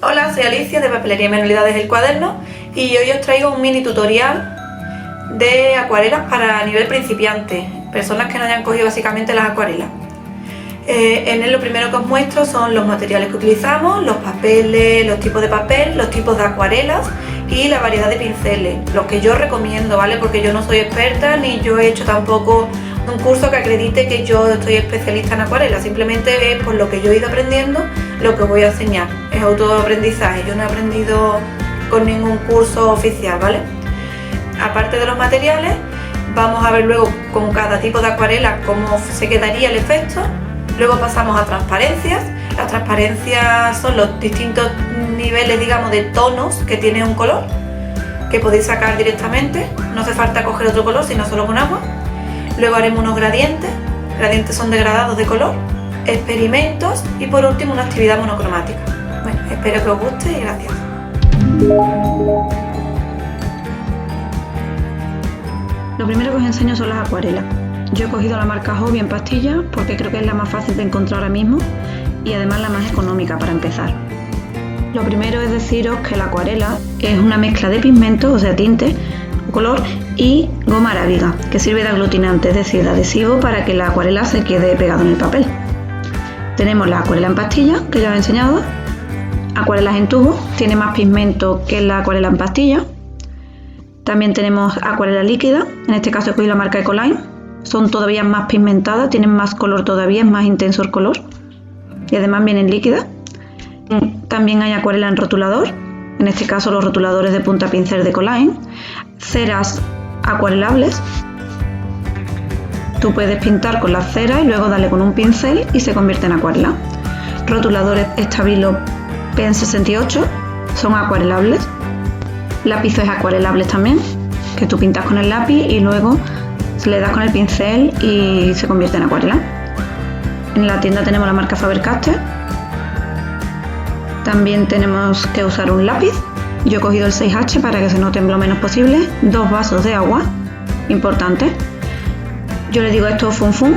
Hola, soy Alicia de Papelería y Manualidades del Cuaderno y hoy os traigo un mini tutorial de acuarelas para nivel principiante, personas que no hayan cogido básicamente las acuarelas. En él lo primero que os muestro son los materiales que utilizamos, los papeles, los tipos de papel, los tipos de acuarelas y la variedad de pinceles, los que yo recomiendo, ¿vale? Porque yo no soy experta ni yo he hecho tampoco un curso que acredite que yo estoy especialista en acuarela, simplemente es por lo que yo he ido aprendiendo lo que os voy a enseñar, es autoaprendizaje, yo no he aprendido con ningún curso oficial, ¿vale? Aparte de los materiales, vamos a ver luego con cada tipo de acuarela cómo se quedaría el efecto. Luego pasamos a transparencias. Las transparencias son los distintos niveles, digamos, de tonos que tiene un color, que podéis sacar directamente, no hace falta coger otro color, sino solo con agua. Luego haremos unos gradientes, gradientes son degradados de color, experimentos y por último una actividad monocromática. Bueno, espero que os guste y gracias. Lo primero que os enseño son las acuarelas. Yo he cogido la marca Hobby en pastillas porque creo que es la más fácil de encontrar ahora mismo y además la más económica para empezar. Lo primero es deciros que la acuarela es una mezcla de pigmentos, o sea tinte, color y goma arábiga, que sirve de aglutinante, es decir, de adhesivo para que la acuarela se quede pegada en el papel. Tenemos la acuarela en pastilla, que ya os he enseñado, acuarelas en tubo, tiene más pigmento que la acuarela en pastilla. También tenemos acuarela líquida, en este caso he cogido la marca Ecoline, son todavía más pigmentadas, tienen más color todavía, es más intenso el color y además vienen líquidas. También hay acuarela en rotulador, en este caso los rotuladores de punta pincel de Ecoline, ceras acuarelables. Tú puedes pintar con la cera y luego darle con un pincel y se convierte en acuarela. Rotuladores Stabilo Pen 68 son acuarelables. Lápices acuarelables también, que tú pintas con el lápiz y luego le das con el pincel y se convierte en acuarela. En la tienda tenemos la marca Faber-Castell. También tenemos que usar un lápiz. Yo he cogido el 6H para que se noten lo menos posible. 2 vasos de agua, importante. Yo le digo esto fun fun,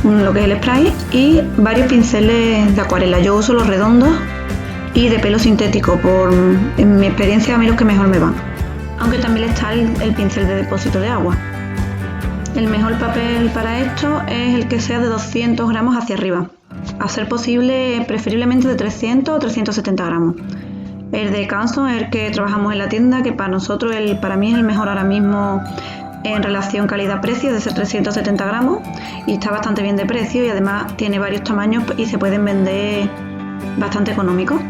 lo que es el spray, y varios pinceles de acuarela. Yo uso los redondos y de pelo sintético, en mi experiencia a mí los que mejor me van. Aunque también está el pincel de depósito de agua. El mejor papel para esto es el que sea de 200 gramos hacia arriba. A ser posible, preferiblemente de 300 o 370 gramos. El de Canson es el que trabajamos en la tienda, que para nosotros, para mí es el mejor ahora mismo en relación calidad-precio, de ser 370 gramos y está bastante bien de precio y además tiene varios tamaños y se pueden vender bastante económicos.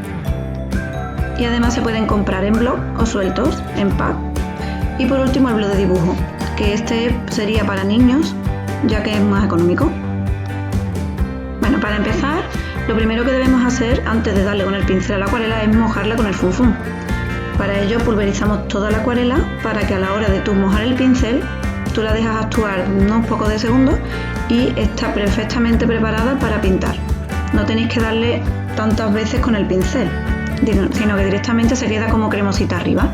Y además se pueden comprar en bloc o sueltos, en pack. Y por último el bloc de dibujo, que este sería para niños, ya que es más económico. Bueno, para empezar, lo primero que debemos hacer antes de darle con el pincel a la acuarela es mojarla con el fun fun. Para ello pulverizamos toda la acuarela para que a la hora de tú mojar el pincel, tú la dejas actuar unos pocos de segundos y está perfectamente preparada para pintar. No tenéis que darle tantas veces con el pincel, sino que directamente se queda como cremosita arriba.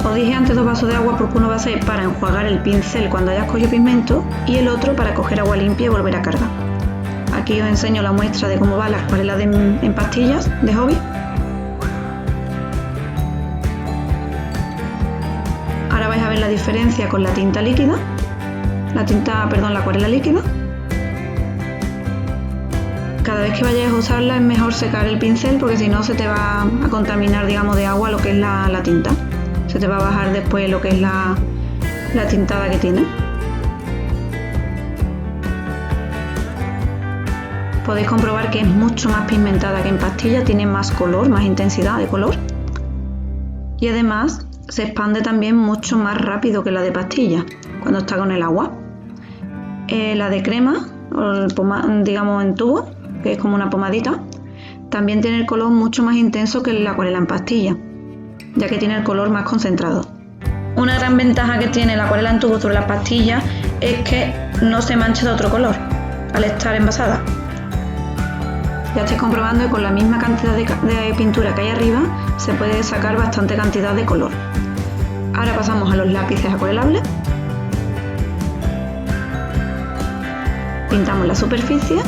Os dije antes 2 vasos de agua porque uno va a ser para enjuagar el pincel cuando hayas cogido pigmento y el otro para coger agua limpia y volver a cargar. Aquí os enseño la muestra de cómo va la acuarela en pastillas de Hobby. Ahora vais a ver la diferencia con la tinta líquida, la acuarela líquida. Cada vez que vayáis a usarla es mejor secar el pincel porque si no se te va a contaminar, digamos, de agua lo que es la tinta. Se te va a bajar después lo que es la tintada que tiene. Podéis comprobar que es mucho más pigmentada que en pastilla, tiene más color, más intensidad de color. Y además se expande también mucho más rápido que la de pastilla cuando está con el agua. La de crema, digamos en tubo, que es como una pomadita, también tiene el color mucho más intenso que la acuarela en pastilla, ya que tiene el color más concentrado. Una gran ventaja que tiene la acuarela en tubo sobre las pastillas es que no se mancha de otro color al estar envasada. Ya estáis comprobando que con la misma cantidad de pintura que hay arriba se puede sacar bastante cantidad de color. Ahora pasamos a los lápices acuarelables. Pintamos la superficie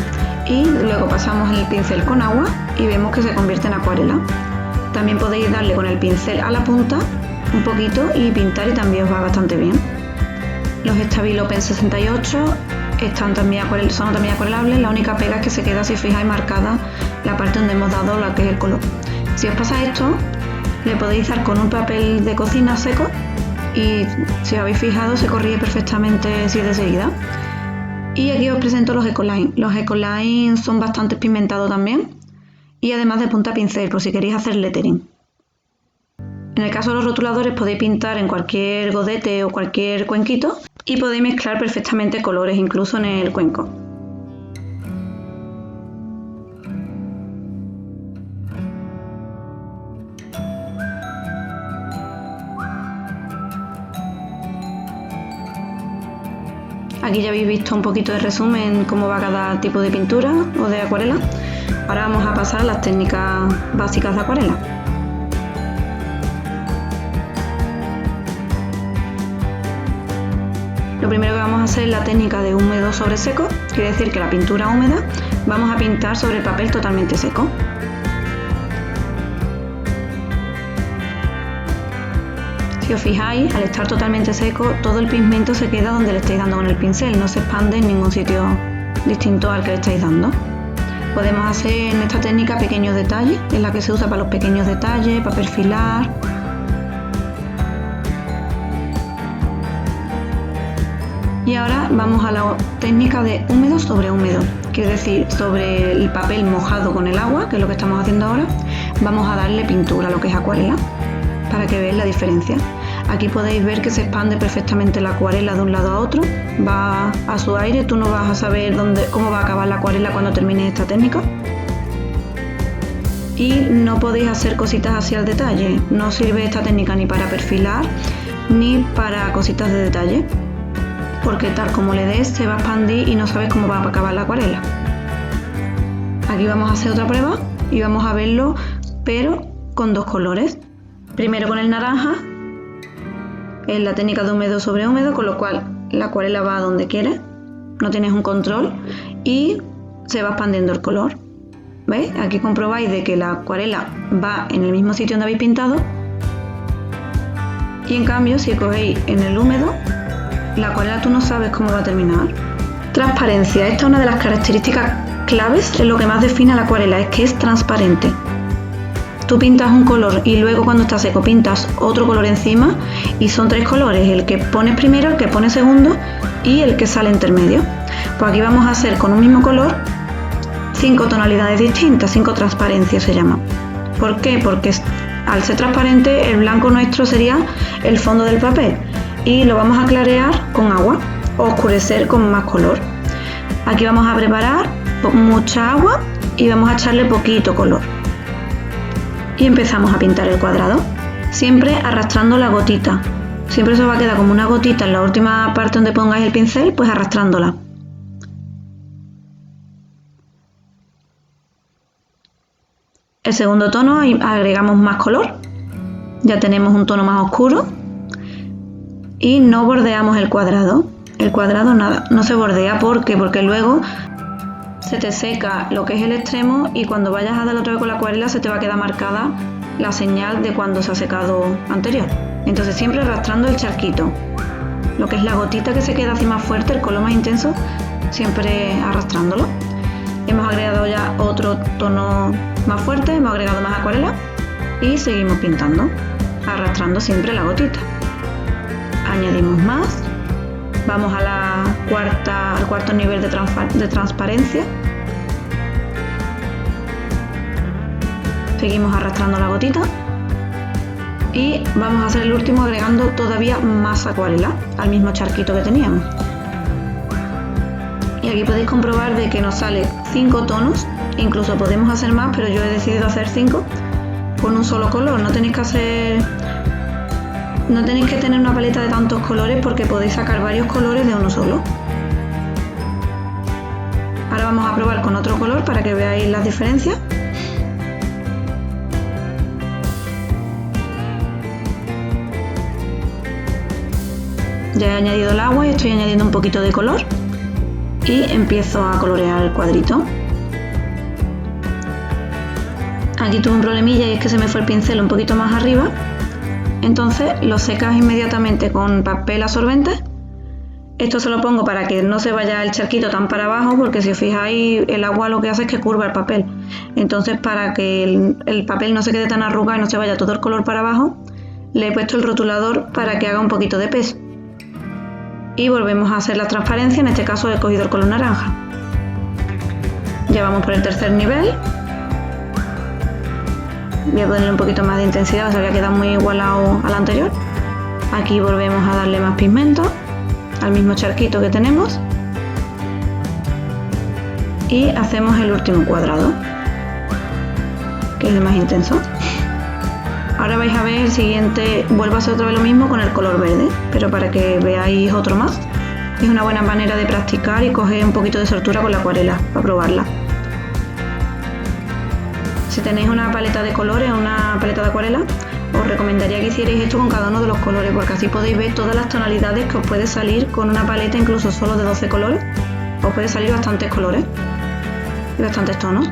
y luego pasamos el pincel con agua y vemos que se convierte en acuarela. También podéis darle con el pincel a la punta un poquito y pintar y también os va bastante bien. Los Stabilo Pen 68 son también acuarelables, la única pega es que se queda, si fijáis, marcada la parte donde hemos dado lo que es el color. Si os pasa esto, le podéis dar con un papel de cocina seco y si os habéis fijado se corrige perfectamente así de seguida. Y aquí os presento los Ecoline. Los Ecoline son bastante pigmentados también y además de punta pincel por si queréis hacer lettering. En el caso de los rotuladores podéis pintar en cualquier godete o cualquier cuenquito y podéis mezclar perfectamente colores incluso en el cuenco. Aquí ya habéis visto un poquito de resumen cómo va cada tipo de pintura o de acuarela. Ahora vamos a pasar a las técnicas básicas de acuarela. Lo primero que vamos a hacer es la técnica de húmedo sobre seco, quiere decir que la pintura húmeda vamos a pintar sobre el papel totalmente seco. Si os fijáis, al estar totalmente seco, todo el pigmento se queda donde le estáis dando con el pincel, no se expande en ningún sitio distinto al que le estáis dando. Podemos hacer en esta técnica pequeños detalles, es la que se usa para los pequeños detalles, para perfilar. Y ahora vamos a la técnica de húmedo sobre húmedo, quiere decir sobre el papel mojado con el agua, que es lo que estamos haciendo ahora, vamos a darle pintura a lo que es acuarela, para que veáis la diferencia. Aquí podéis ver que se expande perfectamente la acuarela de un lado a otro, va a su aire, tú no vas a saber cómo va a acabar la acuarela cuando termine esta técnica. Y no podéis hacer cositas así al detalle, no sirve esta técnica ni para perfilar ni para cositas de detalle, porque tal como le des se va a expandir y no sabes cómo va a acabar la acuarela. Aquí vamos a hacer otra prueba y vamos a verlo, pero con dos colores. Primero con el naranja, es la técnica de húmedo sobre húmedo, con lo cual la acuarela va donde quiere, no tienes un control y se va expandiendo el color. ¿Veis? Aquí comprobáis de que la acuarela va en el mismo sitio donde habéis pintado y en cambio si cogéis en el húmedo, la acuarela tú no sabes cómo va a terminar. Transparencia, esta es una de las características claves, es lo que más define a la acuarela, es que es transparente. Tú pintas un color y luego cuando está seco pintas otro color encima y son tres colores, el que pones primero, el que pones segundo y el que sale intermedio. Pues aquí vamos a hacer con un mismo color 5 tonalidades distintas, 5 transparencias se llama. ¿Por qué? Porque al ser transparente el blanco nuestro sería el fondo del papel y lo vamos a clarear con agua o oscurecer con más color. Aquí vamos a preparar mucha agua y vamos a echarle poquito color. Y empezamos a pintar el cuadrado, siempre arrastrando la gotita. Siempre se va a quedar como una gotita en la última parte donde pongáis el pincel, pues arrastrándola. El segundo tono agregamos más color, ya tenemos un tono más oscuro y no bordeamos el cuadrado. El cuadrado nada, no se bordea porque luego se te seca lo que es el extremo y cuando vayas a darle otra vez con la acuarela se te va a quedar marcada la señal de cuando se ha secado anterior. Entonces siempre arrastrando el charquito, lo que es la gotita que se queda así más fuerte, el color más intenso, siempre arrastrándolo. Hemos agregado ya otro tono más fuerte, hemos agregado más acuarela y seguimos pintando, arrastrando siempre la gotita. Añadimos más. Vamos al cuarto nivel de transparencia. Seguimos arrastrando la gotita y vamos a hacer el último agregando todavía más acuarela al mismo charquito que teníamos. Y aquí podéis comprobar de que nos sale 5 tonos, incluso podemos hacer más, pero yo he decidido hacer 5 con un solo color. No tenéis que tener una paleta de tantos colores porque podéis sacar varios colores de uno solo. Ahora vamos a probar con otro color para que veáis las diferencias. Ya he añadido el agua y estoy añadiendo un poquito de color y empiezo a colorear el cuadrito. Aquí tuve un problemilla y es que se me fue el pincel un poquito más arriba. Entonces lo secas inmediatamente con papel absorbente. Esto se lo pongo para que no se vaya el charquito tan para abajo, porque si os fijáis el agua lo que hace es que curva el papel. Entonces, para que el papel no se quede tan arrugado y no se vaya todo el color para abajo, le he puesto el rotulador para que haga un poquito de peso. Y volvemos a hacer la transparencia, en este caso he cogido el color naranja. Ya vamos por el tercer nivel. Voy a ponerle un poquito más de intensidad, se había quedado muy igualado al anterior. Aquí volvemos a darle más pigmento al mismo charquito que tenemos y hacemos el último cuadrado, que es el más intenso. Ahora vais a ver el siguiente, vuelvo a hacer otra vez lo mismo con el color verde, pero para que veáis otro más. Es una buena manera de practicar y coger un poquito de soltura con la acuarela para probarla. Si tenéis una paleta de colores o una paleta de acuarela, os recomendaría que hicierais esto con cada uno de los colores, porque así podéis ver todas las tonalidades que os puede salir con una paleta, incluso solo de 12 colores. Os puede salir bastantes colores y bastantes tonos.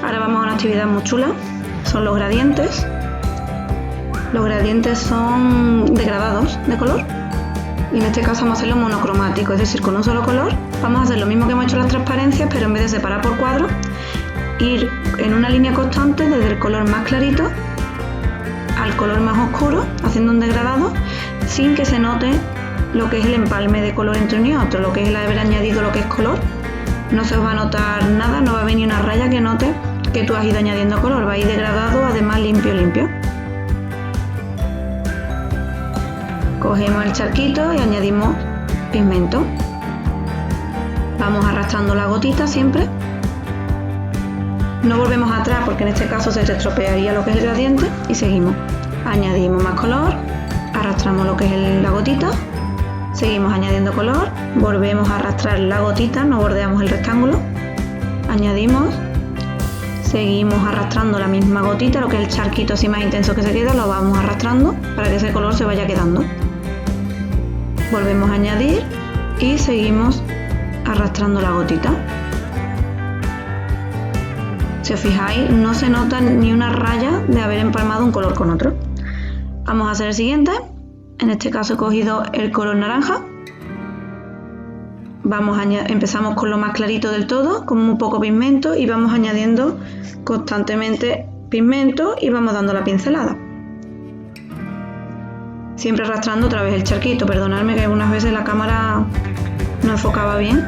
Ahora vamos a una actividad muy chula, son los gradientes. Los gradientes son degradados de color y en este caso vamos a hacerlo monocromático, es decir, con un solo color. Vamos a hacer lo mismo que hemos hecho en las transparencias, pero en vez de separar por cuadros, ir en una línea constante desde el color más clarito al color más oscuro, haciendo un degradado sin que se note lo que es el empalme de color entre uno y otro, lo que es el haber añadido lo que es color. No se os va a notar nada, no va a venir una raya que note que tú has ido añadiendo color, va a ir degradado, además limpio. Cogemos el charquito y añadimos pigmento. Vamos arrastrando la gotita siempre. No volvemos atrás porque en este caso se estropearía lo que es el gradiente y seguimos. Añadimos más color, arrastramos lo que es la gotita, seguimos añadiendo color, volvemos a arrastrar la gotita, no bordeamos el rectángulo, añadimos, seguimos arrastrando la misma gotita, lo que es el charquito así más intenso que se queda, lo vamos arrastrando para que ese color se vaya quedando. Volvemos a añadir y seguimos arrastrando la gotita. Si os fijáis, no se nota ni una raya de haber empalmado un color con otro. Vamos a hacer el siguiente. En este caso he cogido el color naranja. Empezamos con lo más clarito del todo, con muy poco pigmento, y vamos añadiendo constantemente pigmento y vamos dando la pincelada. Siempre arrastrando otra vez el charquito. Perdonadme que algunas veces la cámara no enfocaba bien.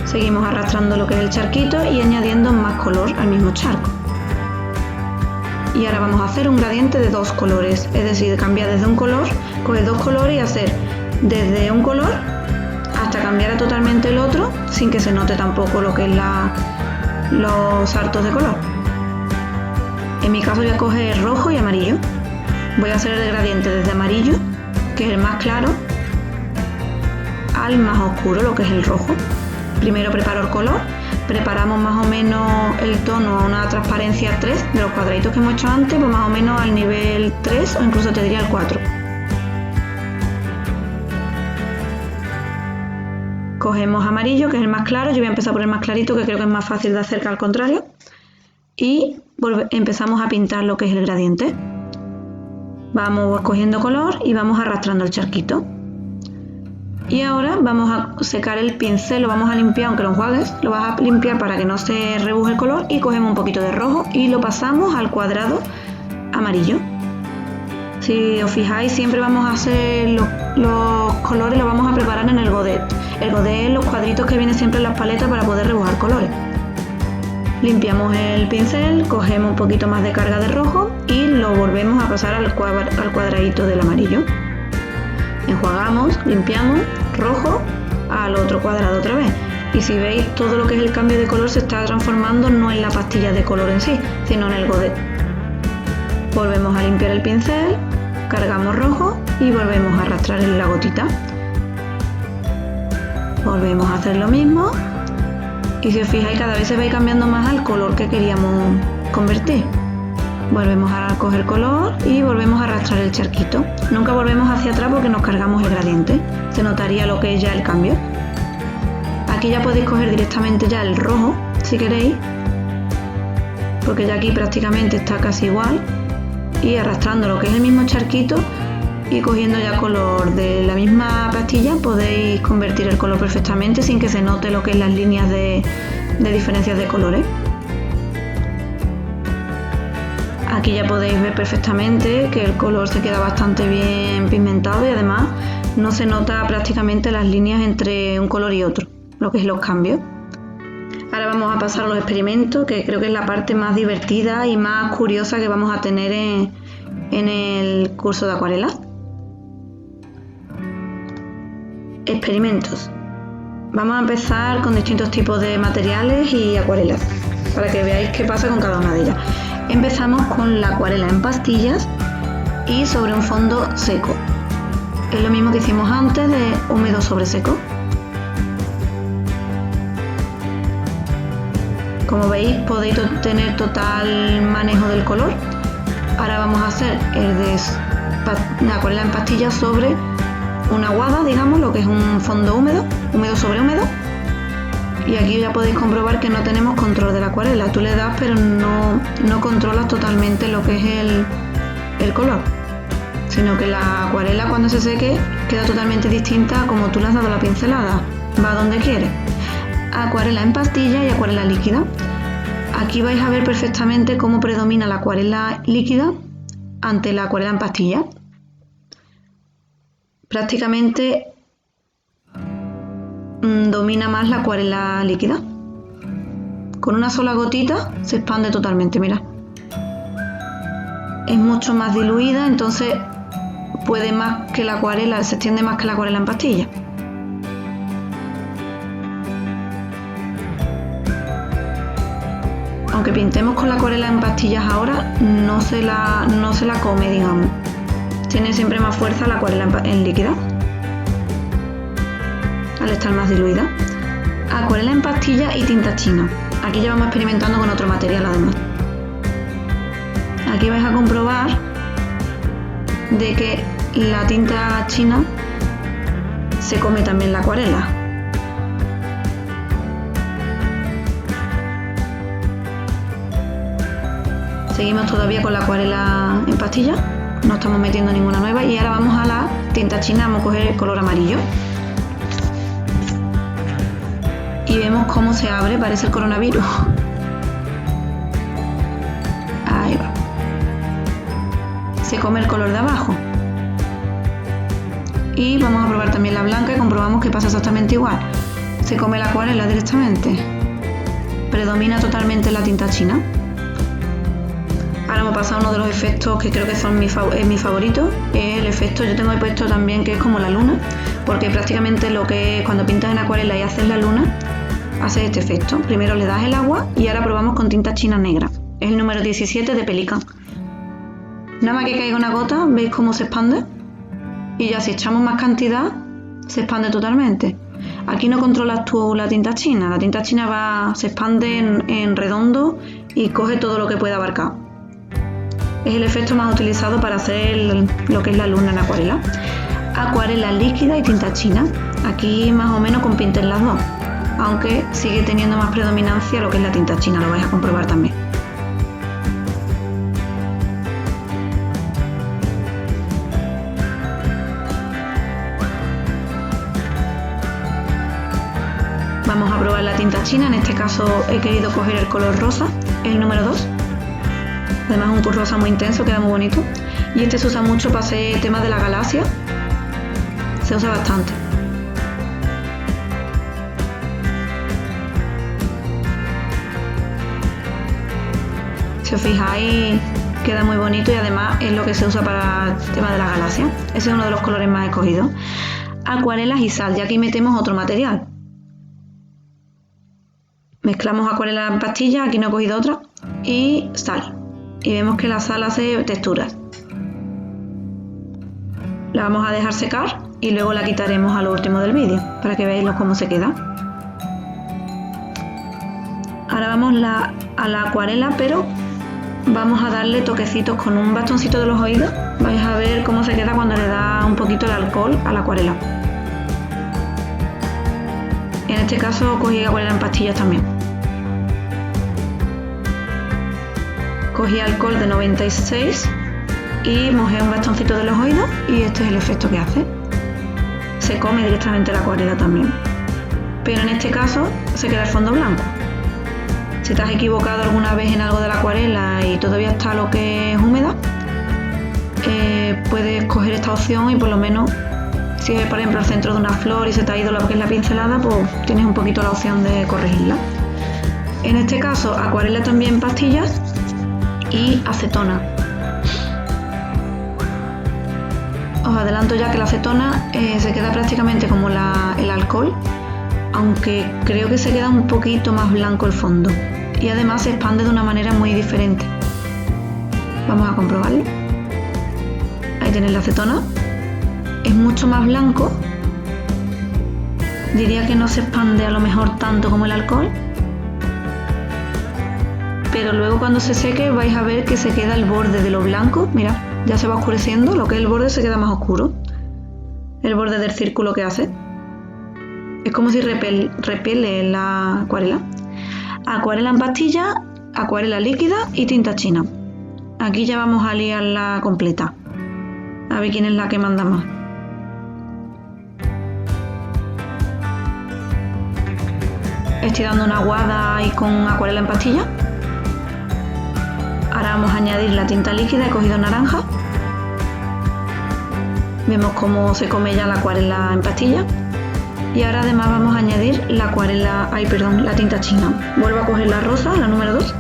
Seguimos arrastrando lo que es el charquito y añadiendo más color al mismo charco. Y ahora vamos a hacer un gradiente de dos colores, es decir, cambiar desde un color, coger dos colores y hacer desde un color hasta cambiar a totalmente el otro sin que se note tampoco lo que es los saltos de color. En mi caso voy a coger rojo y amarillo. Voy a hacer el gradiente desde amarillo, que es el más claro, al más oscuro, lo que es el rojo. Primero preparo el color, preparamos más o menos el tono a una transparencia 3 de los cuadraditos que hemos hecho antes, pues más o menos al nivel 3 o incluso te diría el 4. Cogemos amarillo, que es el más claro, yo voy a empezar por el más clarito, que creo que es más fácil de hacer que al contrario, y empezamos a pintar lo que es el gradiente. Vamos cogiendo color y vamos arrastrando el charquito. Y ahora vamos a secar el pincel, lo vamos a limpiar, aunque lo enjuagues, lo vas a limpiar para que no se rebuje el color, y cogemos un poquito de rojo y lo pasamos al cuadrado amarillo. Si os fijáis, siempre vamos a hacer los colores, los vamos a preparar en el godet. El godet es los cuadritos que vienen siempre en las paletas para poder rebujar colores. Limpiamos el pincel, cogemos un poquito más de carga de rojo y lo volvemos a pasar al cuadradito del amarillo. Enjuagamos, limpiamos, rojo al otro cuadrado otra vez. Y si veis, todo lo que es el cambio de color se está transformando no en la pastilla de color en sí, sino en el godet. Volvemos a limpiar el pincel, Cargamos rojo y volvemos a arrastrar en la gotita. Volvemos a hacer lo mismo y si os fijáis cada vez se va a ir cambiando más al color que queríamos convertir. Volvemos a coger color y volvemos a arrastrar el charquito. Nunca volvemos hacia atrás porque nos cargamos el gradiente. Se notaría lo que es ya el cambio. Aquí ya podéis coger directamente ya el rojo si queréis, porque ya aquí prácticamente está casi igual, y arrastrando lo que es el mismo charquito y cogiendo ya color de la misma pastilla podéis convertir el color perfectamente sin que se note lo que es las líneas de diferencias de colores. Aquí ya podéis ver perfectamente que el color se queda bastante bien pigmentado y además no se nota prácticamente las líneas entre un color y otro, lo que es los cambios. Ahora vamos a pasar a los experimentos, que creo que es la parte más divertida y más curiosa que vamos a tener en el curso de acuarela. Experimentos. Vamos a empezar con distintos tipos de materiales y acuarelas, para que veáis qué pasa con cada una de ellas. Empezamos con la acuarela en pastillas y sobre un fondo seco. Es lo mismo que hicimos antes de húmedo sobre seco. Como veis podéis tener total manejo del color. Ahora vamos a hacer el de acuarela en pastillas sobre una aguada, digamos, lo que es un fondo húmedo, húmedo sobre húmedo. Y aquí ya podéis comprobar que no tenemos control de la acuarela. Tú le das pero no controlas totalmente lo que es el color, sino que la acuarela cuando se seque queda totalmente distinta a como tú le has dado la pincelada, va donde quiere. Acuarela en pastilla y acuarela líquida. Aquí vais a ver perfectamente cómo predomina la acuarela líquida ante la acuarela en pastilla. Prácticamente domina más la acuarela líquida. Con una sola gotita se expande totalmente, mira. Es mucho más diluida, entonces puede más que la acuarela, se extiende más que la acuarela en pastilla. Aunque pintemos con la acuarela en pastillas ahora, no se la come, digamos. Tiene siempre más fuerza la acuarela en líquida, al estar más diluida. Acuarela en pastilla y tinta china. Aquí ya vamos experimentando con otro material además. Aquí vais a comprobar de que la tinta china se come también la acuarela. Seguimos todavía con la acuarela en pastilla, no estamos metiendo ninguna nueva y ahora vamos a la tinta china, vamos a coger el color amarillo. Y vemos cómo se abre, parece el coronavirus. Ahí va. Se come el color de abajo. Y vamos a probar también la blanca y comprobamos que pasa exactamente igual. Se come la acuarela directamente. Predomina totalmente la tinta china. Ahora hemos pasado a uno de los efectos que creo que son mi favorito. Es el efecto, yo tengo puesto también que es como la luna, porque prácticamente lo que es cuando pintas en acuarela y haces la luna, haces este efecto. Primero le das el agua y ahora probamos con tinta china negra. Es el número 17 de Pelican. Nada más que caiga una gota, veis cómo se expande. Y ya si echamos más cantidad, se expande totalmente. Aquí no controlas tú la tinta china. La tinta china se expande en redondo y coge todo lo que puede abarcar. Es el efecto más utilizado para hacer lo que es la luna en acuarela. Acuarela líquida y tinta china. Aquí más o menos compiten las dos, aunque sigue teniendo más predominancia lo que es la tinta china, lo vais a comprobar también. Vamos a probar la tinta china, en este caso he querido coger el color rosa, el número 2. Además un rosa muy intenso, queda muy bonito. Y este se usa mucho para hacer temas de la galaxia. Se usa bastante. Si os fijáis, queda muy bonito y además es lo que se usa para el tema de la galaxia. Ese es uno de los colores más escogidos. Acuarelas y sal, y aquí metemos otro material. Mezclamos acuarela en pastilla, aquí no he cogido otra, y sal. Y vemos que la sal hace texturas. La vamos a dejar secar y luego la quitaremos a lo último del vídeo para que veáis cómo se queda. Ahora vamos a la acuarela, pero vamos a darle toquecitos con un bastoncito de los oídos. Vais a ver cómo se queda cuando le da un poquito el alcohol a la acuarela. En este caso cogí acuarela en pastillas también. Cogí alcohol de 96 y mojé un bastoncito de los oídos y este es el efecto que hace. Se come directamente la acuarela también. Pero en este caso se queda el fondo blanco. Si te has equivocado alguna vez en algo de la acuarela y todavía está lo que es húmeda, puedes coger esta opción y por lo menos, si es por ejemplo el centro de una flor y se te ha ido lo que es la pincelada, pues tienes un poquito la opción de corregirla. En este caso, acuarela también en pastillas y acetona. Os adelanto ya que la acetona se queda prácticamente como el alcohol, aunque creo que se queda un poquito más blanco el fondo y además se expande de una manera muy diferente. Vamos a comprobarlo. Ahí tenéis la acetona. Es mucho más blanco. Diría que no se expande a lo mejor tanto como el alcohol, pero luego cuando se seque vais a ver que se queda el borde de lo blanco. Mirad, ya se va oscureciendo, lo que es el borde se queda más oscuro. El borde del círculo que hace. Es como si repele la acuarela. Acuarela en pastilla, acuarela líquida y tinta china. Aquí ya vamos a liarla completa. A ver quién es la que manda más. Estoy dando una aguada ahí con acuarela en pastilla. Ahora vamos a añadir la tinta líquida, he cogido naranja. Vemos cómo se come ya la acuarela en pastilla. Y ahora además vamos a añadir la tinta china. Vuelvo a coger la rosa, la número 2.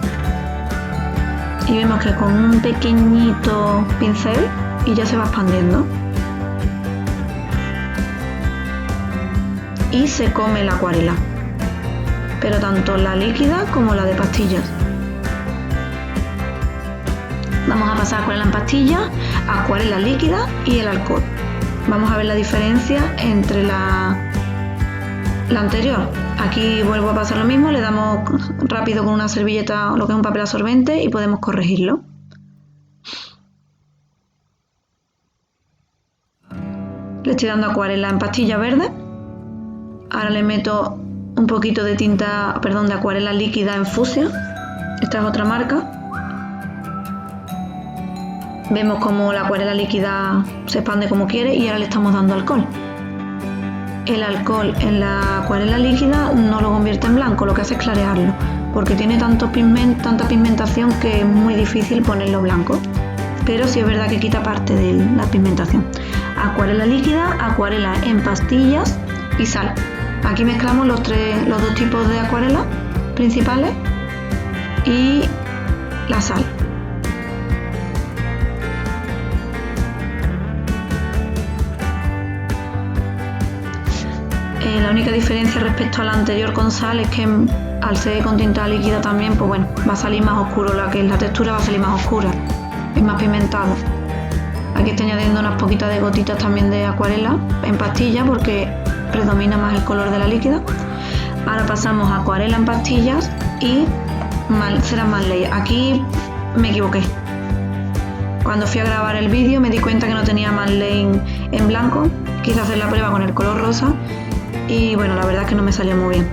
Y vemos que con un pequeñito pincel y ya se va expandiendo. Y se come la acuarela. Pero tanto la líquida como la de pastillas. Vamos a pasar acuarela en pastilla, acuarela líquida y el alcohol. Vamos a ver la diferencia entre la anterior. Aquí vuelvo a pasar lo mismo, le damos rápido con una servilleta o lo que es un papel absorbente y podemos corregirlo. Le estoy dando acuarela en pastilla verde. Ahora le meto un poquito de de acuarela líquida en fucsia. Esta es otra marca. Vemos como la acuarela líquida se expande como quiere y ahora le estamos dando alcohol. El alcohol en la acuarela líquida no lo convierte en blanco, lo que hace es clarearlo, porque tiene tanta pigmentación que es muy difícil ponerlo blanco. Pero sí es verdad que quita parte de la pigmentación. Acuarela líquida, acuarela en pastillas y sal. Aquí mezclamos los dos tipos de acuarela principales y la sal. La única diferencia respecto a la anterior con sal es que al ser con tinta líquida también, pues bueno, va a salir más oscuro, la textura va a salir más oscura, es más pigmentado. Aquí estoy añadiendo unas poquitas de gotitas también de acuarela en pastilla porque predomina más el color de la líquida. Ahora pasamos a acuarela en pastillas y será Marley. Aquí me equivoqué. Cuando fui a grabar el vídeo me di cuenta que no tenía Marley en blanco. Quise hacer la prueba con el color rosa y bueno, la verdad es que no me salió muy bien.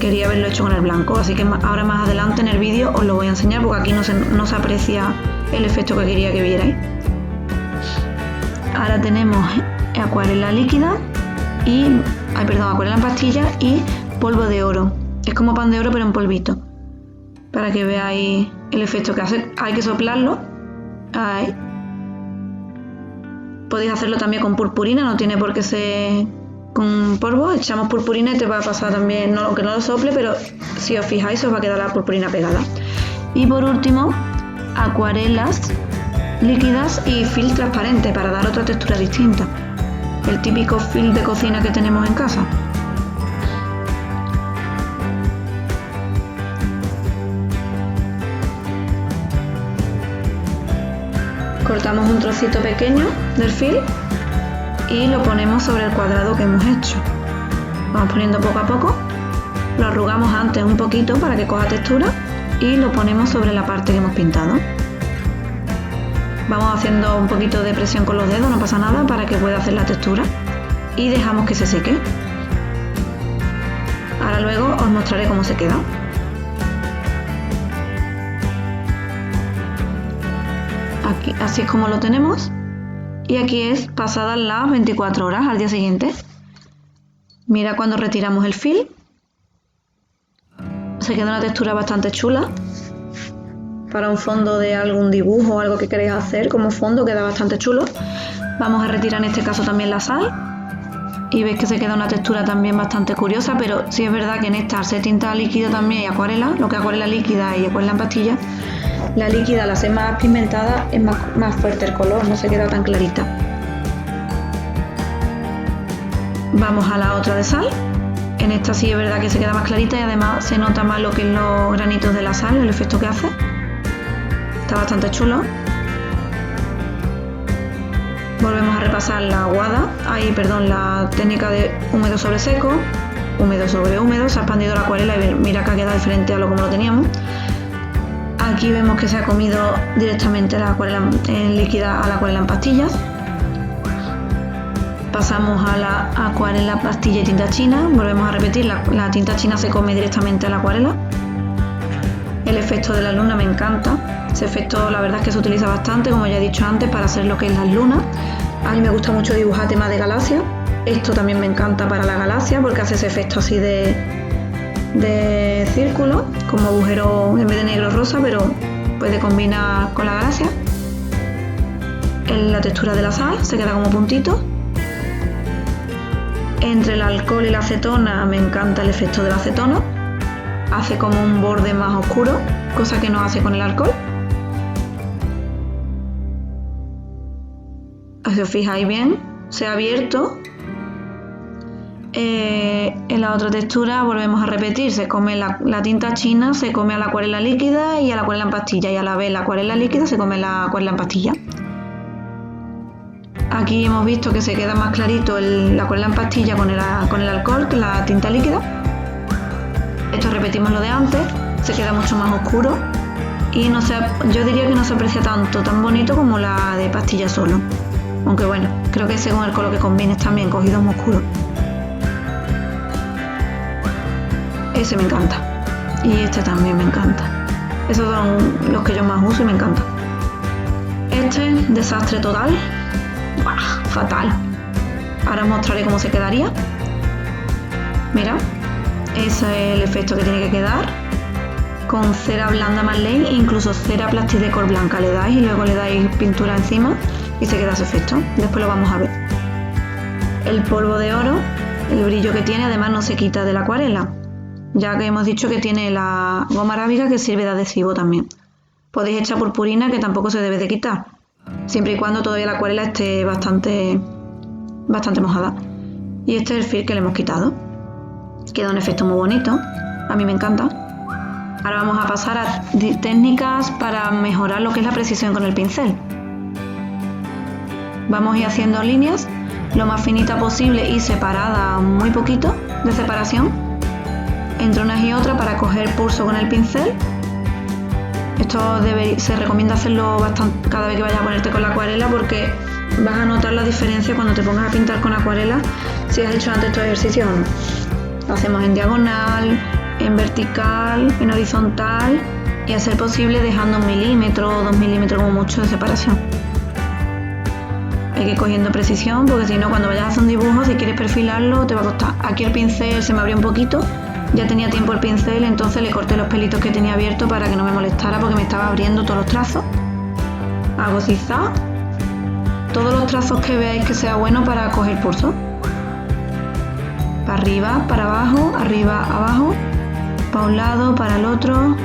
Quería haberlo hecho con el blanco, así que ahora más adelante en el vídeo os lo voy a enseñar porque aquí no se aprecia el efecto que quería que vierais. Ahora tenemos acuarela líquida y acuarela en pastilla y polvo de oro. Es como pan de oro pero en polvito, para que veáis el efecto que hace. Hay que soplarlo. Ahí. Podéis hacerlo también con purpurina, no tiene por qué ser con polvo. Echamos purpurina y te va a pasar también, aunque no lo sople, pero si os fijáis os va a quedar la purpurina pegada. Y por último, acuarelas líquidas y film transparente para dar otra textura distinta. El típico film de cocina que tenemos en casa. Cortamos un trocito pequeño del film y lo ponemos sobre el cuadrado que hemos hecho. Vamos poniendo poco a poco, lo arrugamos antes un poquito para que coja textura y lo ponemos sobre la parte que hemos pintado. Vamos haciendo un poquito de presión con los dedos, no pasa nada, para que pueda hacer la textura y dejamos que se seque. Ahora luego os mostraré cómo se queda. Aquí, así es como lo tenemos. Y aquí es pasadas las 24 horas al día siguiente. Mira cuando retiramos el film. Se queda una textura bastante chula. Para un fondo de algún dibujo o algo que queréis hacer como fondo queda bastante chulo. Vamos a retirar en este caso también la sal. Y veis que se queda una textura también bastante curiosa, pero sí es verdad que en esta se tinta líquido también y acuarela, lo que acuarela líquida y acuarela en pastilla. La líquida, al ser más pigmentada, es más fuerte el color, no se queda tan clarita. Vamos a la otra de sal. En esta sí es verdad que se queda más clarita y además se nota más lo que es los granitos de la sal, el efecto que hace. Está bastante chulo. Volvemos a repasar la aguada, la técnica de húmedo sobre seco, húmedo sobre húmedo. Se ha expandido la acuarela y mira que ha quedado diferente a lo como lo teníamos. Aquí vemos que se ha comido directamente la acuarela líquida a la acuarela en pastillas. Pasamos a la acuarela, pastilla y tinta china. Volvemos a repetir, la tinta china se come directamente a la acuarela. El efecto de la luna me encanta. Ese efecto la verdad es que se utiliza bastante, como ya he dicho antes, para hacer lo que es las lunas. A mí me gusta mucho dibujar temas de galaxias. Esto también me encanta para la galaxia porque hace ese efecto así de círculo, como agujero en vez de negro rosa, pero puede combinar con la galaxia. En la textura de la sal se queda como puntito. Entre el alcohol y la acetona me encanta el efecto de la acetona. Hace como un borde más oscuro, cosa que no hace con el alcohol. Si os fijáis bien, se ha abierto. En la otra textura volvemos a repetir, se come la tinta china, se come a la acuarela líquida y a la acuarela en pastilla, y a la vez la acuarela líquida se come la acuarela en pastilla. Aquí hemos visto que se queda más clarito la acuarela en pastilla con el alcohol que la tinta líquida. Esto repetimos lo de antes, se queda mucho más oscuro y yo diría que no se aprecia tan bonito como la de pastilla solo. Aunque bueno, creo que según el color que combines también, cogido muy oscuro. Ese me encanta. Y este también me encanta. Esos son los que yo más uso y me encanta. Este, desastre total. ¡Buah! Fatal. Ahora os mostraré cómo se quedaría. Mira, ese es el efecto que tiene que quedar. Con cera blanda Marley e incluso cera Plastidecor blanca le dais y luego le dais pintura encima y se queda ese efecto. Después lo vamos a ver. El polvo de oro, el brillo que tiene, además no se quita de la acuarela, ya que hemos dicho que tiene la goma arábiga que sirve de adhesivo también. Podéis echar purpurina, que tampoco se debe de quitar, siempre y cuando todavía la acuarela esté bastante mojada. Y este es el fil que le hemos quitado. Queda un efecto muy bonito, a mí me encanta. Ahora vamos a pasar a técnicas para mejorar lo que es la precisión con el pincel. Vamos a ir haciendo líneas lo más finita posible y separada muy poquito de separación entre unas y otras para coger pulso con el pincel. Esto se recomienda hacerlo bastante cada vez que vayas a ponerte con la acuarela, porque vas a notar la diferencia cuando te pongas a pintar con acuarela si has hecho antes estos ejercicios o no. Lo hacemos en diagonal, en vertical, en horizontal y a ser posible dejando 1 milímetro o 2 milímetros como mucho de separación. Hay que ir cogiendo precisión, porque si no, cuando vayas a hacer un dibujo, si quieres perfilarlo, te va a costar. Aquí el pincel se me abrió un poquito, ya tenía tiempo el pincel, entonces le corté los pelitos que tenía abiertos para que no me molestara, porque me estaba abriendo todos los trazos. Hago zigzag, todos los trazos que veáis que sea bueno para coger pulso. Para arriba, para abajo, arriba, abajo, para un lado, para el otro.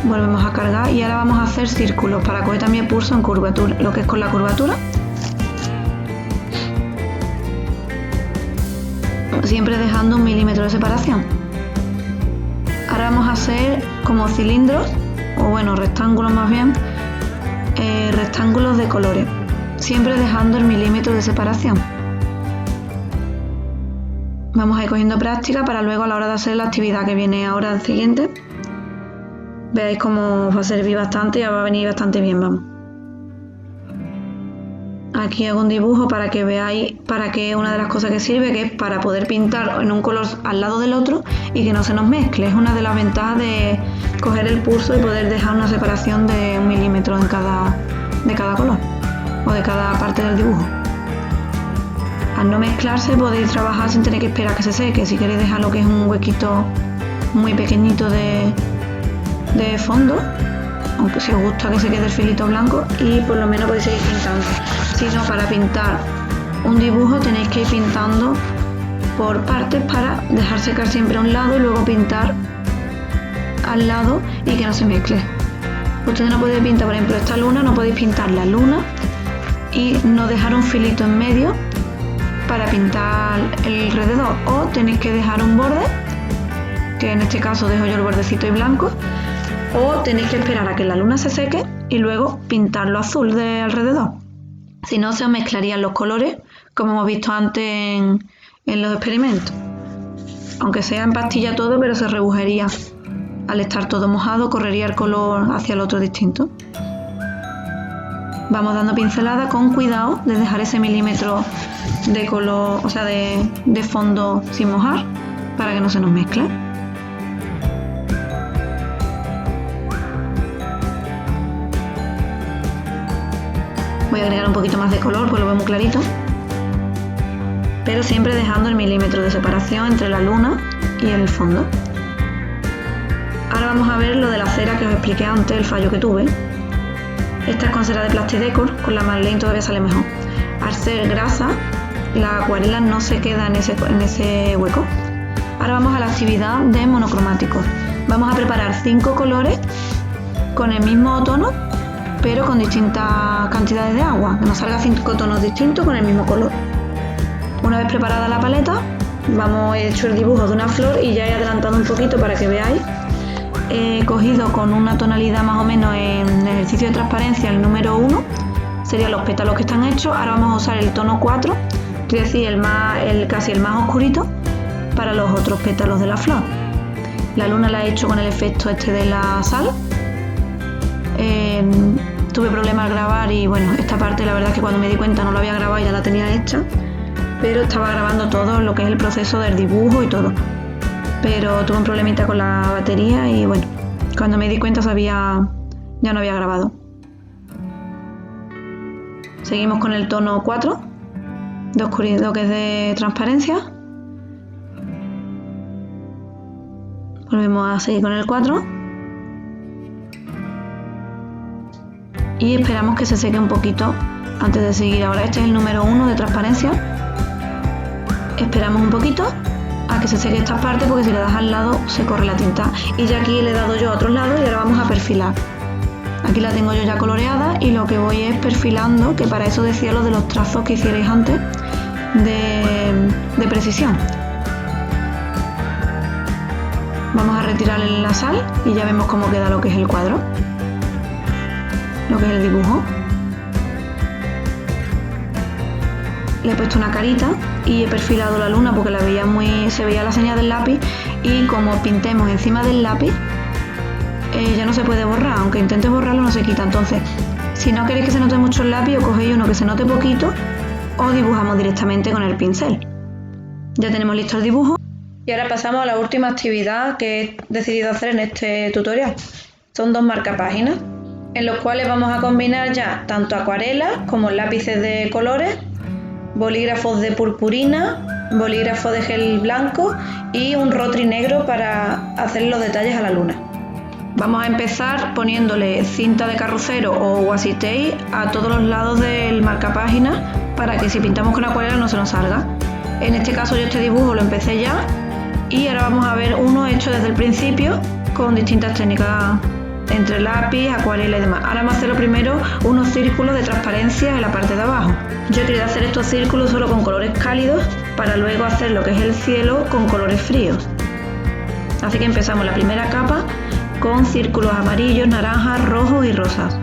Volvemos a cargar y ahora vamos a hacer círculos para coger también pulso en curvatura, lo que es con la curvatura. Siempre dejando 1 milímetro de separación. Ahora vamos a hacer como cilindros, o bueno, rectángulos más bien, rectángulos de colores. siempre dejando el milímetro de separación. Vamos a ir cogiendo práctica para luego a la hora de hacer la actividad que viene ahora el siguiente. Veáis cómo os va a servir bastante y va a venir bastante bien, vamos. Aquí hago un dibujo para que veáis para qué una de las cosas que sirve, que es para poder pintar en un color al lado del otro y que no se nos mezcle. Es una de las ventajas de coger el pulso y poder dejar una separación de 1 milímetro de cada color o de cada parte del dibujo. Al no mezclarse podéis trabajar sin tener que esperar que se seque. Si queréis dejar lo que es un huequito muy pequeñito de fondo, aunque si os gusta que se quede el filito blanco, y por lo menos podéis seguir pintando. Si no, para pintar un dibujo tenéis que ir pintando por partes para dejar secar siempre a un lado y luego pintar al lado y que no se mezcle. Ustedes no pueden pintar, por ejemplo, esta luna, no podéis pintar la luna y no dejar un filito en medio para pintar el alrededor, o tenéis que dejar un borde, que en este caso dejo yo el bordecito y blanco, o tenéis que esperar a que la luna se seque y luego pintarlo azul de alrededor. Si no, se os mezclarían los colores, como hemos visto antes en los experimentos. Aunque sea en pastilla todo, pero se rebujería. Al estar todo mojado, correría el color hacia el otro distinto. Vamos dando pinceladas con cuidado de dejar ese milímetro de color, o sea, de fondo sin mojar, para que no se nos mezcle. Voy a agregar un poquito más de color, pues lo veo muy clarito, pero siempre dejando el milímetro de separación entre la luna y el fondo. Ahora vamos a ver lo de la cera que os expliqué antes, el fallo que tuve. Esta es con cera de Plastidecor, con la Marlene todavía sale mejor. Al ser grasa, la acuarela no se queda en ese hueco. Ahora vamos a la actividad de monocromáticos. Vamos a preparar 5 colores con el mismo tono, pero con distintas cantidades de agua, que nos salga 5 tonos distintos con el mismo color. Una vez preparada la paleta, he hecho el dibujo de una flor y ya he adelantado un poquito para que veáis. He cogido con una tonalidad más o menos en el ejercicio de transparencia el número 1, serían los pétalos que están hechos. Ahora vamos a usar el tono 4, es decir, casi el más oscurito, para los otros pétalos de la flor. La luna la he hecho con el efecto este de la sal. Tuve problemas al grabar y bueno, esta parte la verdad es que cuando me di cuenta no la había grabado y ya la tenía hecha, pero estaba grabando todo lo que es el proceso del dibujo y todo, pero tuve un problemita con la batería y bueno, cuando me di cuenta ya no había grabado. Seguimos con el tono 4 de oscuridad, que es de transparencia. Volvemos a seguir con el 4 y esperamos que se seque un poquito antes de seguir. Ahora este es el número 1 de transparencia. Esperamos un poquito a que se seque esta parte, porque si le das al lado se corre la tinta. Y ya aquí le he dado yo a otros lados y ahora vamos a perfilar. Aquí la tengo yo ya coloreada y lo que voy es perfilando, que para eso decía lo de los trazos que hicierais antes de precisión. Vamos a retirar la sal y ya vemos cómo queda lo que es el cuadro, lo que es el dibujo. Le he puesto una carita y he perfilado la luna porque se veía la señal del lápiz, y como pintemos encima del lápiz ya no se puede borrar, aunque intentes borrarlo no se quita. Entonces, si no queréis que se note mucho el lápiz, o cogéis uno que se note poquito o dibujamos directamente con el pincel. Ya tenemos listo el dibujo y ahora pasamos a la última actividad que he decidido hacer en este tutorial. Son 2 marcapáginas en los cuales vamos a combinar ya tanto acuarelas como lápices de colores, bolígrafos de purpurina, bolígrafo de gel blanco y un rotring negro para hacer los detalles a la luna. Vamos a empezar poniéndole cinta de carrocero o washi tape a todos los lados del marcapágina para que si pintamos con acuarela no se nos salga. En este caso yo este dibujo lo empecé ya y ahora vamos a ver uno hecho desde el principio con distintas técnicas entre lápiz, acuarela y demás. Ahora vamos a hacer lo primero unos círculos de transparencia en la parte de abajo. Yo he querido hacer estos círculos solo con colores cálidos para luego hacer lo que es el cielo con colores fríos. Así que empezamos la primera capa con círculos amarillos, naranjas, rojos y rosas.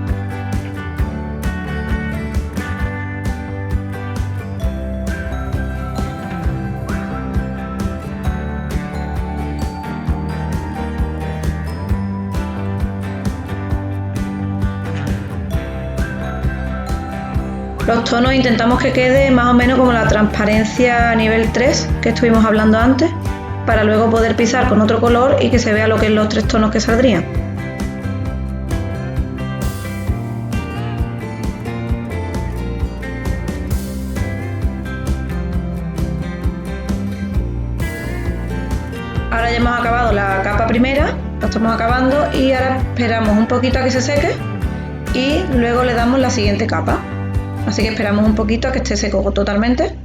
Los tonos intentamos que quede más o menos como la transparencia a nivel 3 que estuvimos hablando antes, para luego poder pisar con otro color y que se vea lo que es los 3 tonos que saldrían. Ahora ya hemos acabado la capa primera, la estamos acabando y ahora esperamos un poquito a que se seque y luego le damos la siguiente capa. Así que esperamos un poquito a que esté seco totalmente.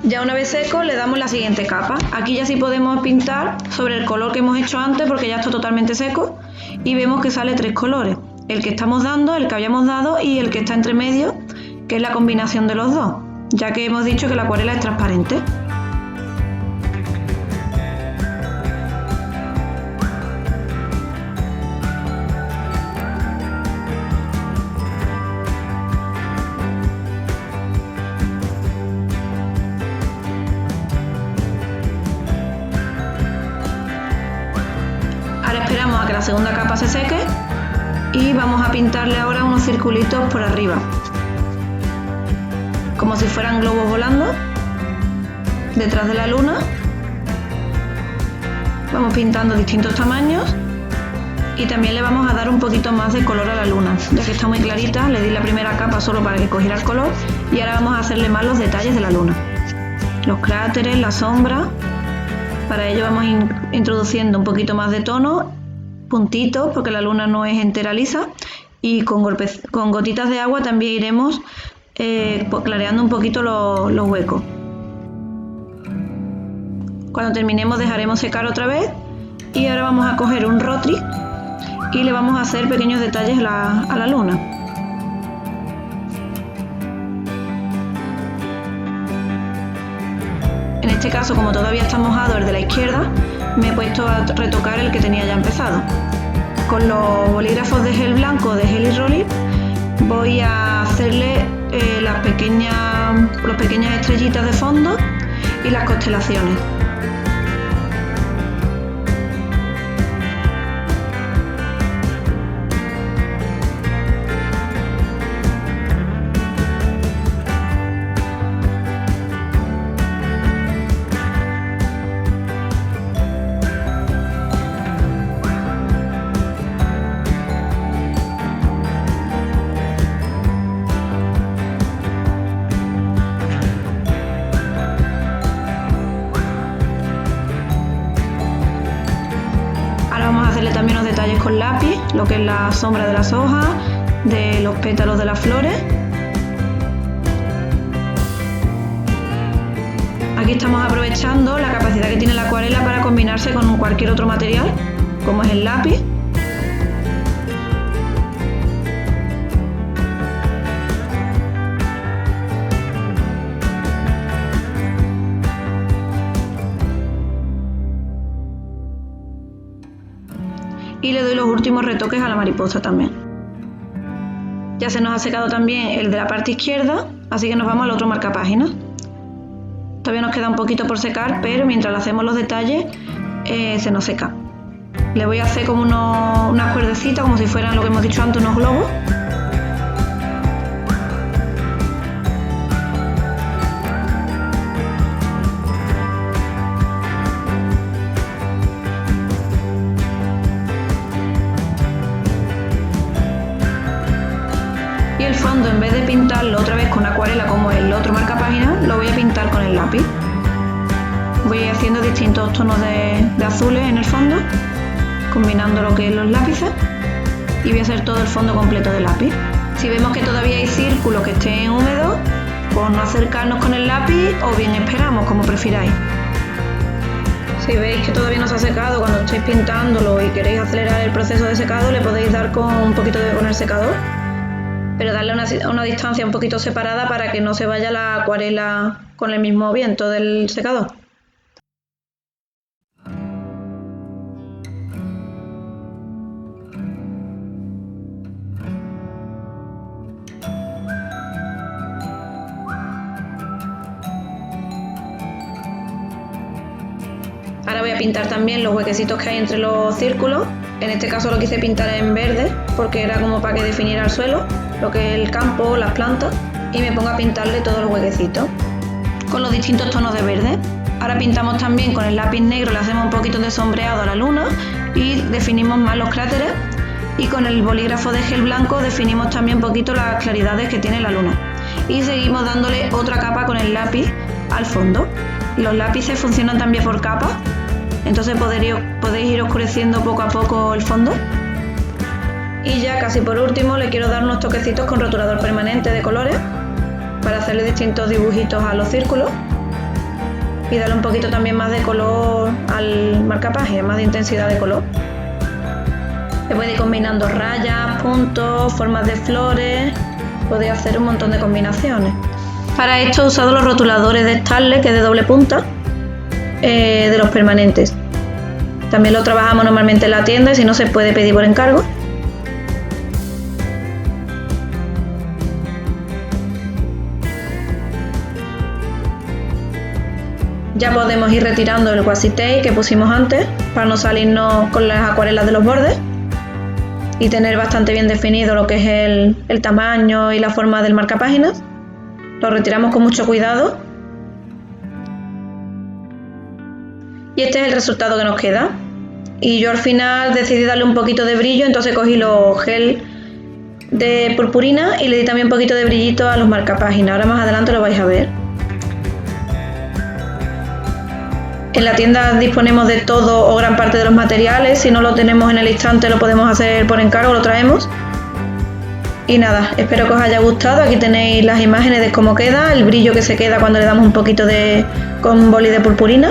Ya una vez seco le damos la siguiente capa. Aquí ya sí podemos pintar sobre el color que hemos hecho antes porque ya está totalmente seco y vemos que sale 3 colores. El que estamos dando, el que habíamos dado y el que está entre medio, que es la combinación de los dos, ya que hemos dicho que la acuarela es transparente. Esperamos a que la segunda capa se seque y vamos a pintarle ahora unos circulitos por arriba, como si fueran globos volando detrás de la luna. Vamos pintando distintos tamaños y también le vamos a dar un poquito más de color a la luna, ya que está muy clarita. Le di la primera capa solo para que cogiera el color y ahora vamos a hacerle más los detalles de la luna, los cráteres, la sombra. Para ello vamos introduciendo un poquito más de tono, puntitos, porque la luna no es entera lisa, y con gotitas de agua también iremos clareando un poquito los huecos. Cuando terminemos dejaremos secar otra vez y ahora vamos a coger un Rotring y le vamos a hacer pequeños detalles a la luna. En este caso, como todavía está mojado el de la izquierda, me he puesto a retocar el que tenía ya empezado. Con los bolígrafos de gel blanco de Gelly Roller voy a hacerle las pequeñas estrellitas de fondo y las constelaciones. También los detalles con lápiz, lo que es la sombra de las hojas, de los pétalos de las flores. Aquí estamos aprovechando la capacidad que tiene la acuarela para combinarse con cualquier otro material, como es el lápiz. Y le doy los últimos retoques a la mariposa también. Ya se nos ha secado también el de la parte izquierda, así que nos vamos al otro marcapáginas. Todavía nos queda un poquito por secar, pero mientras le hacemos los detalles se nos seca. Le voy a hacer como unas cuerdecitas, como si fueran lo que hemos dicho antes, unos globos. Y el fondo, en vez de pintarlo otra vez con acuarela como el otro marcapáginas, lo voy a pintar con el lápiz. Voy haciendo distintos tonos de azules en el fondo, combinando lo que es los lápices, y voy a hacer todo el fondo completo de lápiz. Si vemos que todavía hay círculos que estén húmedos, pues no acercarnos con el lápiz o bien esperamos, como prefiráis. Si veis que todavía no se ha secado cuando estáis pintándolo y queréis acelerar el proceso de secado, le podéis dar con un poquito con el secador, pero darle una distancia un poquito separada para que no se vaya la acuarela con el mismo viento del secador. Ahora voy a pintar también los huequecitos que hay entre los círculos En este caso lo quise pintar en verde porque era como para que definiera el suelo, lo que es el campo, las plantas, y me pongo a pintarle todos los huequecitos con los distintos tonos de verde. Ahora pintamos también con el lápiz negro, le hacemos un poquito de sombreado a la luna y definimos más los cráteres, y con el bolígrafo de gel blanco definimos también un poquito las claridades que tiene la luna. Y seguimos dándole otra capa con el lápiz al fondo. Los lápices funcionan también por capas, entonces podéis ir oscureciendo poco a poco el fondo. Y ya casi por último le quiero dar unos toquecitos con rotulador permanente de colores para hacerle distintos dibujitos a los círculos y darle un poquito también más de color al marcapáginas, más de intensidad de color. Se puede ir combinando rayas, puntos, formas de flores, podéis hacer un montón de combinaciones. Para esto he usado los rotuladores de Staedtler, que es de doble punta, de los permanentes. También lo trabajamos normalmente en la tienda y si no se puede pedir por encargo. Ya podemos ir retirando el washi tape que pusimos antes para no salirnos con las acuarelas de los bordes y tener bastante bien definido lo que es el tamaño y la forma del marcapáginas. Lo retiramos con mucho cuidado y este es el resultado que nos queda. Y yo al final decidí darle un poquito de brillo, entonces cogí los gel de purpurina y le di también un poquito de brillito a los marcapáginas. Ahora más adelante lo vais a ver. En la tienda disponemos de todo o gran parte de los materiales. Si no lo tenemos en el instante lo podemos hacer por encargo, lo traemos. Y nada, espero que os haya gustado. Aquí tenéis las imágenes de cómo queda, el brillo que se queda cuando le damos un poquito con boli de purpurina.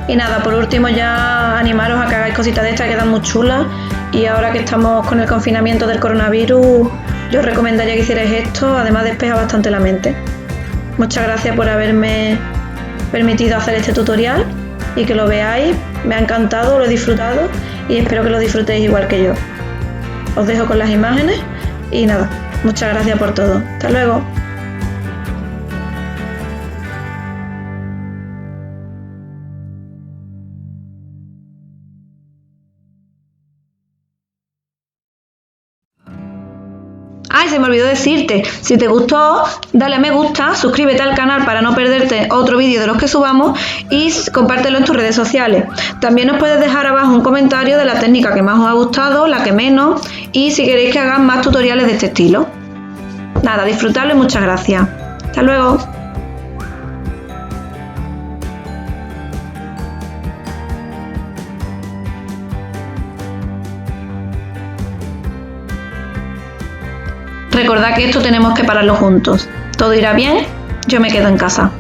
Y nada, por último ya animaros a que hagáis cositas de estas que quedan muy chulas. Y ahora que estamos con el confinamiento del coronavirus, yo os recomendaría que hicierais esto, además despeja bastante la mente. Muchas gracias por haberme permitido hacer este tutorial y que lo veáis. Me ha encantado, lo he disfrutado y espero que lo disfrutéis igual que yo. Os dejo con las imágenes y nada, muchas gracias por todo. Hasta luego. ¡Ay, se me olvidó decirte! Si te gustó, dale a me gusta, suscríbete al canal para no perderte otro vídeo de los que subamos y compártelo en tus redes sociales. También os puedes dejar abajo un comentario de la técnica que más os ha gustado, la que menos, y si queréis que hagan más tutoriales de este estilo. Nada, disfrutadlo y muchas gracias. ¡Hasta luego! Recordad que esto tenemos que pararlo juntos. Todo irá bien, yo me quedo en casa.